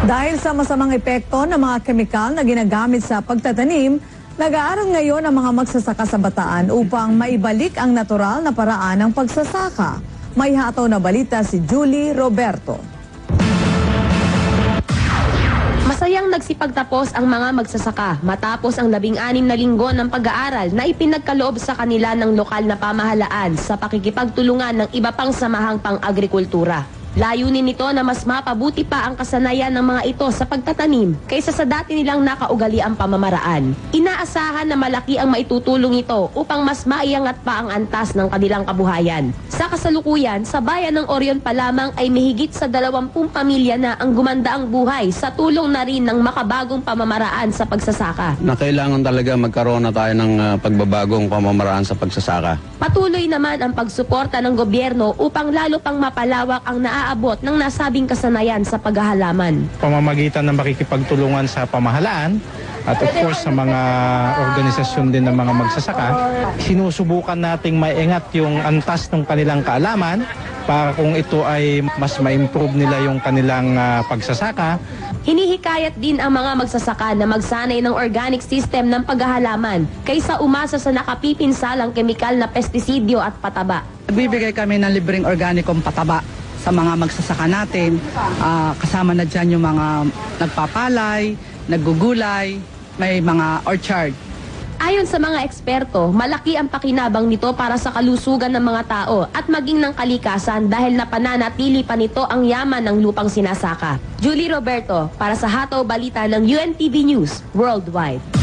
Dahil sa masamang epekto ng mga kemikal na ginagamit sa pagtatanim, nag-aaral ngayon ang mga magsasaka sa Bataan upang maibalik ang natural na paraan ng pagsasaka. May hataw na balita si Julie Roberto. Masayang nagsipagtapos ang mga magsasaka matapos ang 16 na linggo ng pag-aaral na ipinagkaloob sa kanila ng lokal na pamahalaan sa pakikipagtulungan ng iba pang samahang pang-agrikultura. Layunin nito na mas mapabuti pa ang kasanayan ng mga ito sa pagtatanim kaysa sa dati nilang nakaugaliang pamamaraan. Inaasahan na malaki ang maitutulong ito upang mas maiangat pa ang antas ng kanilang kabuhayan. Sa kasalukuyan, sa bayan ng Orion pa lamang ay mahigit sa 20 pamilya na ang gumanda ang buhay sa tulong na rin ng makabagong pamamaraan sa pagsasaka. Na kailangan talaga magkaroon na tayo ng pagbabagong pamamaraan sa pagsasaka. Patuloy naman ang pagsuporta ng gobyerno upang lalo pang mapalawak ang naaabot ng nasabing kasanayan sa paghahalaman. Pamamagitan ng makikipagtulungan sa pamahalaan at of course sa mga organisasyon din ng mga magsasaka, sinusubukan nating maingat yung antas ng kanilang kaalaman para kung ito ay mas ma-improve nila yung kanilang pagsasaka. Hinihikayat din ang mga magsasaka na magsanay ng organic system ng paghahalaman kaysa umasa sa nakapipinsalang kemikal na pestisidyo at pataba. Nagbibigay kami ng libreng organikong pataba sa mga magsasaka natin. Kasama na dyan yung mga nagpapalay, naggugulay, may mga orchard. Ayon sa mga eksperto, malaki ang pakinabang nito para sa kalusugan ng mga tao at maging ng kalikasan dahil napananatili pa nito ang yaman ng lupang sinasaka. Julie Roberto, para sa Hataw Balita ng UNTV News Worldwide.